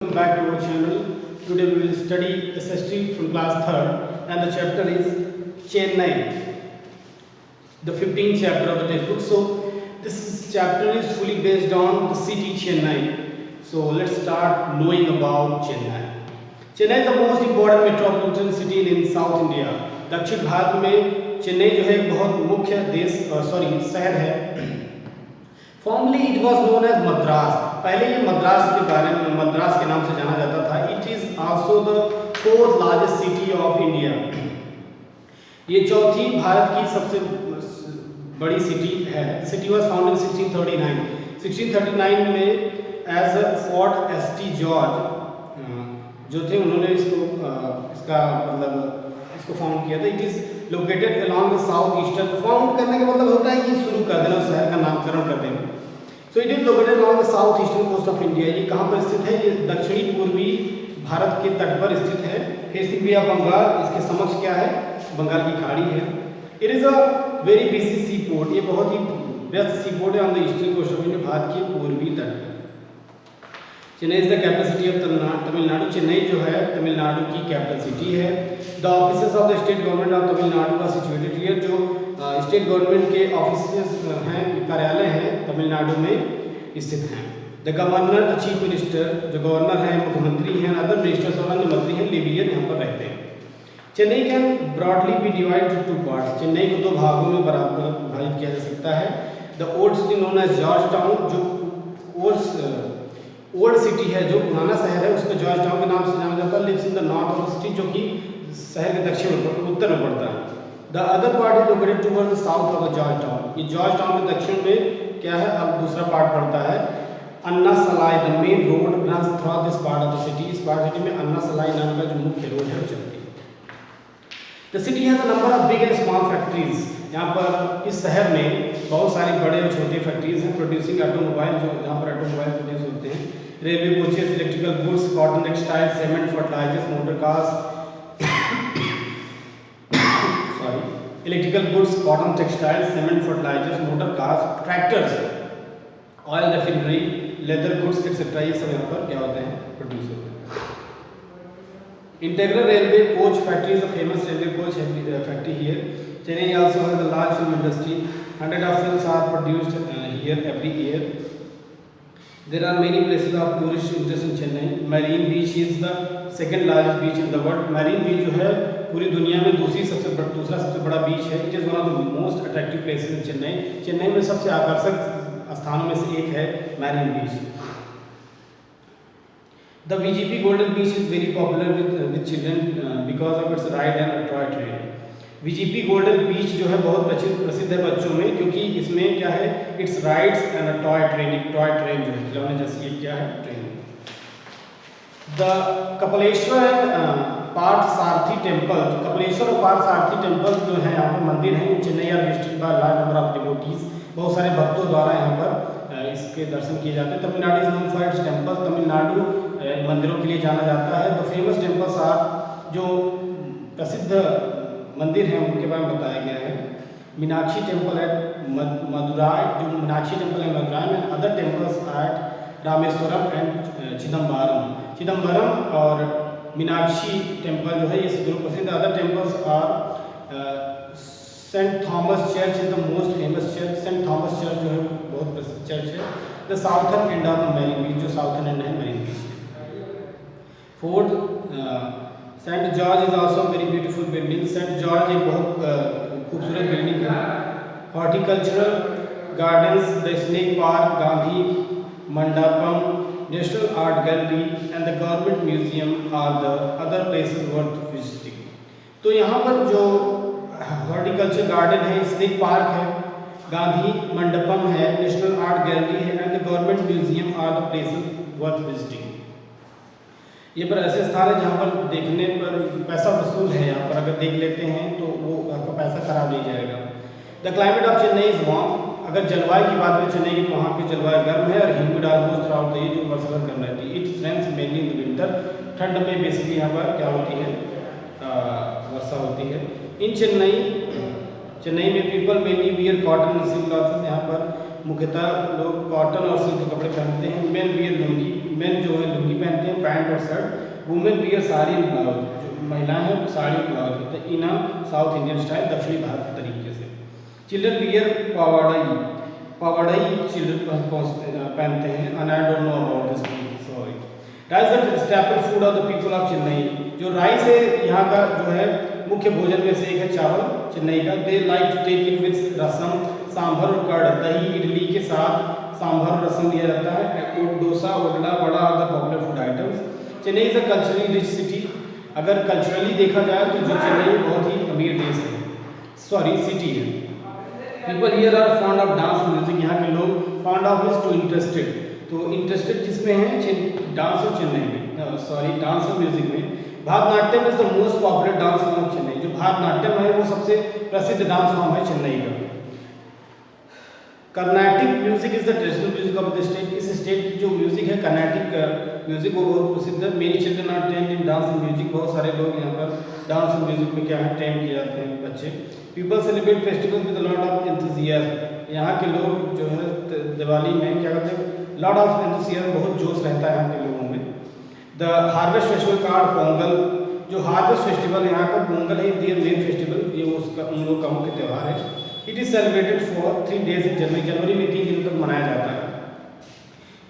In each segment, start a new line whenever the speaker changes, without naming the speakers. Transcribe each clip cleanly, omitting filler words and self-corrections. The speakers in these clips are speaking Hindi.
welcome back to our channel. Today we will study SST from class 3rd and the chapter is Chennai, the 15th chapter of the textbook. So chapter is fully based on the city Chennai. So let's start knowing about Chennai. Chennai is the most important metropolitan city in South India. दक्षिण भारत में चेन्नई जो है बहुत मुख्य शहर है. Formerly it was known as Madras. पहले ये मद्रास के नाम से जाना जाता था. It is also the fourth largest city of India. ये चौथी भारत की सबसे बड़ी सिटी है. City was founded in 1639. 1639 में as Fort St. George जो थे उन्होंने इसको फाउंड किया था. It is located along the south eastern. Found करने का मतलब होता है कि शुरू कर देना, शहर का नामकरण कर देना. So it is located along the south eastern coast of India. ये कहाँ पर स्थित है? ये दक्षिणी पूर्वी भारत के तट पर स्थित है. Facing bay of Bengal. इसके समक्ष क्या है? बंगाल की खाड़ी है. It is a very busy sea port. ये बहुत ही व्यस्त सी पोर्ट है on the eastern coast of India, Bharat के पूर्वी तट पर. Chennai is the capital city of Tamil Nadu. Chennai जो है तमिलनाडु की कैपिटल सिटी है. The offices of the state government of Tamil Nadu are situated here. जो स्टेट गवर्नमेंट के ऑफिसेस हैं, कार्यालय हैं, तमिलनाडु में स्थित हैं. The governor, the chief minister, जो गवर्नर हैं, मुख्यमंत्री हैं, अदर मिनिस्टर्स और अन्य मंत्री हैं, लिव हियर, यहाँ पर रहते हैं. Chennai can broadly be divided to 2 parts. Chennai को 2 भागों में बराबर विभाजित किया जा सकता है. The old city known as George Town. जो ओल्ड सिटी है, जो पुराना शहर है, उसको जॉर्ज टाउन के नाम से जाना जाता है. Lives in the north of the city, जो कि शहर के दक्षिण उत्तर में पड़ता है. The other part is located towards the south of the George Town. ये जॉर्ज टाउन के दक्षिण में क्या है? अब दूसरा पार्ट पड़ता है अन्ना सलाई. The main road runs through this part of the city. इस पार्ट सिटी में अन्ना सलाई नाम का जो मुख्य रोड है वो चलती है. The city has a number of big and small factories. यहाँ पर इस शहर में बहुत सारी बड़े और छोटे फैक्ट्रीज हैं प्रोड्यूसिंग ऑटोमोबाइल, जो जहाँ पर ऑटोमोबाइल प्रोड्यूस होते हैं. Railway coaches, electrical goods, cotton textile, cement, fertilisers, motor cars, electrical goods, cotton textile, cement, fertilisers, motor cars, tractors, oil refinery, leather goods etcetera, ये सब यहाँ पर क्या होते हैं? प्रोड्यूस होते हैं. Integral railway coach factory is a famous railway coach factory here. Chennai also has a large film industry. Hundreds of films are produced here every year. There are many places of tourist interest in Chennai. Marine Beach is the second largest beach in the world. Marine Beach जो है पूरी दुनिया में दूसरा सबसे बड़ा बीच है. It is one of the most attractive places in Chennai. Chennai में सबसे आकर्षक स्थानों में से एक है Marine Beach. The VGP Golden Beach is very popular with children because of its ride and toy train. VGP golden beach जो है बहुत प्रसिद्ध है बच्चों में, क्योंकि इसमें क्या है? It's rides and toy train जो है खिलौने जैसी ये क्या है? Train. The Kapileshwar and Parthasarathy temple. Kapileshwar और पार्थ सारथी टेम्पल जो है यहाँ पर मंदिर हैं. Chennai are visited by large number of devotees. बहुत सारे भक्तों द्वारा यहाँ पर इसके दर्शन किए जाते हैं. Tamil Nadu is known for its temples. Tamil Nadu मंदिरों के लिए जाना जाता है. द फेमस टेम्पल्स आर, जो प्रसिद्ध मंदिर हैं उनके बारे में बताया गया है. मीनाक्षी टेम्पल एट मदुराई, जो मीनाक्षी टेम्पल है मदुराई में. Other temples at Rameswaram and Chidambaram और मीनाक्षी टेम्पल जो है ये दोनों प्रसिद्ध. Other temples are Saint Thomas church is the most famous church. Saint Thomas church जो है बहुत प्रसिद्ध चर्च है. The southern end of the Marina beach, जो साउथर्न एंड है Marina beach. Fourth, Saint George is also very beautiful building. Saint George एक बहुत खूबसूरत बिल्डिंग है. Horticultural gardens, the snake park, Gandhi Mandapam, national art gallery and the government museum are the other places worth visiting. तो यहाँ पर जो हॉर्टिकल्चर गार्डन है, स्नेक पार्क है, गांधी मंडपम है, नेशनल आर्ट गैलरी है and the government museum are the places worth visiting. ये पर ऐसे स्थान है जहाँ पर देखने पर पैसा वसूल है. यहाँ पर अगर देख लेते हैं तो वो आपका पैसा खराब नहीं जाएगा. The climate of Chennai is warm. अगर जलवायु की बात करें चेन्नई की, तो वहाँ की जलवायु गर्म है और humid almost throughout the year, जो वर्षा भर गर्म रहती है. It rains mainly in the winter. ठंड में बेसिकली यहाँ पर क्या होती है? वर्षा होती है. इन चेन्नई में people mainly wear cotton and silk clothes. यहाँ पर मुख्यतः लोग कॉटन और सिल्क कपड़े पहनते हैं. Main wear lungi. मेन जो है लुंगी पहनते हैं, पैंट और शर्ट। वुमेन वियर साड़ी और ब्लाउज, जो महिलाएं हैं साड़ी और ब्लाउज होते हैं इन साउथ इंडियन स्टाइल, दक्षिणी भारत के तरीके से। चिल्ड्रन वियर पावाड़ाई, पावाड़ाई चिल्ड्रन पहनते हैं। And I don't know about this, sorry. Rice the staple food of the people of Chennai, जो राइस है यहाँ का जो है मुख्य भोजन में से एक है चावल चेन्नई का। They like to take it with rasam, sambar और कर्ड, दही इडली के साथ सांभर रसम दिया जाता है। डोसा, ओडला, vada are the popular food items. Chennai is a culturally rich city, अगर कल्चरली देखा जाए तो जो चेन्नई बहुत ही अमीर देश है, सॉरी सिटी है। People here are fond of dance music, यहाँ के लोग fond of means to interested, तो इंटरेस्टेड जिसमें है डांस और चेन्नई में, सॉरी डांस और म्यूजिक में। Bharatanatyam is the most popular dance form of Chennai, जो भारतनाट्यम है वो सबसे प्रसिद्ध डांस फॉर्म है चेन्नई का। Carnatic music is the traditional music of the state, इस स्टेट की जो म्यूजिक है कर्नाटिक म्यूजिक वो बहुत प्रसिद्ध है। Many children are trained in dance and music, बहुत सारे लोग यहाँ पर डांस और म्यूजिक में क्या है ट्रेन किए जाते हैं बच्चे। People celebrate festival with lot of enthusiasm, यहाँ के लोग जो है दिवाली में क्या करते हैं, लॉट ऑफ एंथुसियाज्म, बहुत जोश रहता है यहाँ के लोगों में। The harvest festival card Pongal, जो हार्वेस्ट फेस्टिवल यहाँ का पोंगल है दियर मेन फेस्टिवल, ये उसका उन लोग का मुख्य त्यौहार है। It is celebrated for 3 days इन जनवरी, जनवरी में 3 दिन तक मनाया जाता है।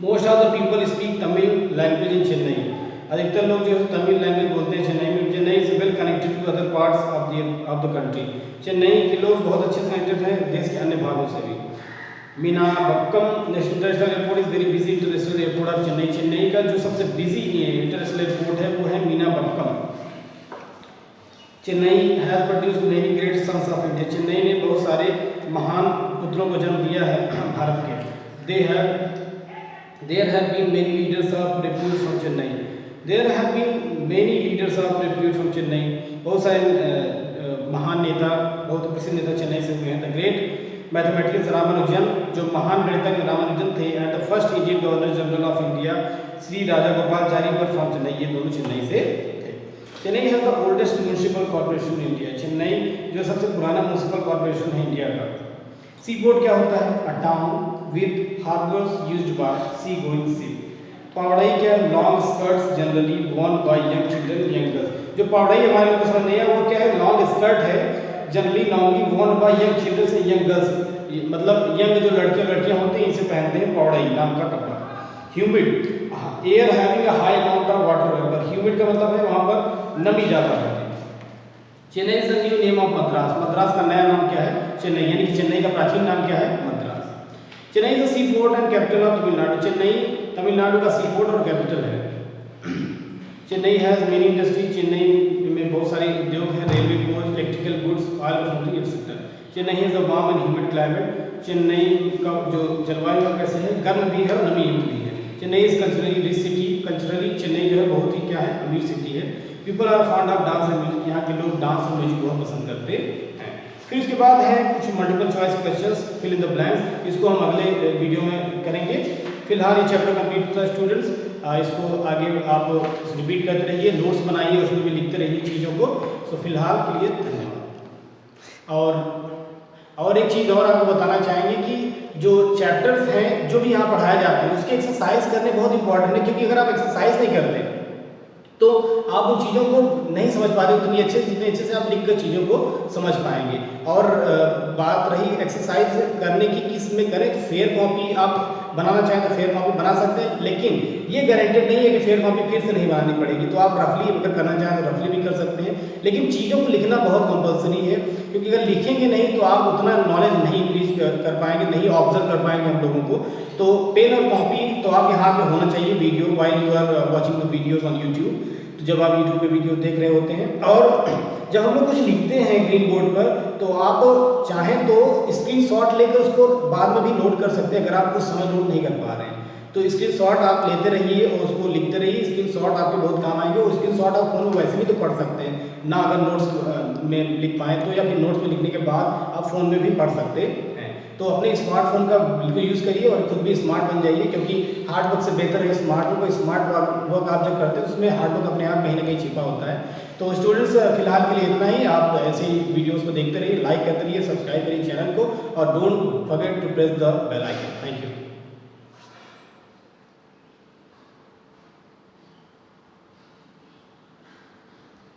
Most of the people speak Tamil language in Chennai, अधिकतर लोग जो है तमिल लैंग्वेज बोलते हैं चेन्नई में। Chennai is well connected to other parts of the country, Chennai के लोग बहुत अच्छे से कनेक्टेड हैं देश के अन्य भागों से भी। Meenambakkam international airport is very busy international airport of Chennai, Chennai का जो सबसे बिजी इंटरनेशनल एयरपोर्ट है वो है Meenambakkam. Chennai has produced many great sons of India, Chennai ने बहुत सारे महान पुत्रों को जन्म दिया है भारत के। There have been many leaders of repute from Chennai, there have been many leaders of repute from Chennai, बहुत सारे महान नेता, बहुत प्रसिद्ध नेता चेन्नई से हुए हैं। द ग्रेट मैथमेटिशियन रामानुजन, जो महान गणितज्ञ रामानुजन थे, and the first Indian governor general of India Shri Raja Gopalachari were from Chennai, ये दोनों चेन्नई से थे। Chennai has the oldest municipal corporation in India, Chennai जो सबसे पुराना म्यूनिसिपल कॉर्पोरेशन है इंडिया का। सी पोर्ट क्या होता है, a town with harbours used by sea going ship. Pavadai क्या है, long skirts generally worn by young children young girls, जो पावड़ाई हमारे लोग को समझ नहीं है वो क्या है, लॉन्ग स्कर्ट है generally normally worn by young children से यंग गर्ल्स, मतलब यंग जो लड़के लड़कियां होते हैं इसे पहनते हैं पावड़ाई नाम का कपड़ा। Humid, air having a high amount of water vapour, humid का मतलब है वहाँ पर नमी ज़्यादा रहती है। Chennai is the new name of Madras, Madras का नया नाम क्या है चेन्नई, यानी कि चेन्नई का प्राचीन नाम क्या है Madras. Chennai is the sea port and capital of Tamil Nadu, Chennai Tamil Nadu का सी पोर्ट और कैपिटल है। Chennai has many industry, Chennai में बहुत सारे उद्योग हैं, railway coach, electrical goods, oil refinery etcetera. Chennai has a warm and humid climate, Chennai का जो जलवायु कैसे है, गर्म भी है और नमी युक्त भी है। Chennai is culturally rich city, culturally Chennai जो है बहुत ही क्या है अमीर सिटी है। People are fond of dance and music, यहाँ के लोग डांस और म्यूजिक बहुत पसंद करते हैं। फिर उसके बाद है कुछ multiple choice questions, fill in the blanks, इसको हम अगले वीडियो में करेंगे। फिलहाल ये चैप्टर कंप्लीट होता है स्टूडेंट्स, इसको आगे आप रिपीट करते रहिए, नोट्स बनाइए, उसमें भी लिखते रहिए चीज़ों को। तो फिलहाल के लिए धन्यवाद। और एक चीज़ और आपको बताना चाहेंगे कि जो चैप्टर्स हैं जो भी यहाँ पढ़ाए जाते हैं उसके एक्सरसाइज करने बहुत इंपॉर्टेंट है, क्योंकि अगर आप एक्सरसाइज नहीं करते तो आप उन चीज़ों को नहीं समझ पाते उतनी अच्छे जितने अच्छे से आप लिख कर चीज़ों को समझ पाएंगे। और बात रही एक्सरसाइज करने की किस में करें, तो फेयर कॉपी आप बनाना चाहें तो फेयर कॉपी बना सकते हैं, लेकिन ये गारंटेड नहीं है कि फेयर कॉपी फिर से नहीं बनानी पड़ेगी। तो आप रफली अगर करना चाहें तो रफली भी कर सकते हैं, लेकिन चीज़ों को लिखना बहुत कंपलसरी है, क्योंकि अगर लिखेंगे नहीं तो आप उतना नॉलेज नहीं इंक्रीज कर पाएंगे, नहीं ऑब्जर्व कर पाएंगे हम लोगों को। तो पेन और कॉपी तो आपके हाथ में होना चाहिए video while you are watching the videos on YouTube, तो जब आप यूट्यूब पे वीडियो देख रहे होते हैं। और जब हम लोग कुछ लिखते हैं ग्रीन बोर्ड पर तो आप चाहें तो स्क्रीनशॉट लेकर उसको बाद में भी नोट कर सकते हैं, अगर आप कुछ समय नोट नहीं कर पा रहे हैं तो स्क्रीनशॉट आप लेते रहिए और उसको लिखते रहिए, स्क्रीनशॉट आपके बहुत काम आएंगे। और स्क्रीनशॉट आप फोन में वैसे भी तो पढ़ सकते हैं ना, अगर नोट्स में लिख पाएँ तो, या फिर नोट्स में लिखने के बाद आप फ़ोन में भी पढ़ सकते हैं। तो अपने स्मार्टफोन का बिल्कुल यूज़ करिए और खुद भी स्मार्ट बन जाइए, क्योंकि हार्ड वर्क से बेहतर है स्मार्ट वर्क। स्मार्ट वर्क आप जब करते हैं तो उसमें हार्ड वर्क अपने आप कहीं ना कहीं छिपा होता है। तो स्टूडेंट्स फिलहाल के लिए इतना ही, आप ऐसे ही वीडियोस को देखते रहिए, लाइक करते रहिए, सब्सक्राइब करिए चैनल को, और don't forget to press the bell icon. Thank you.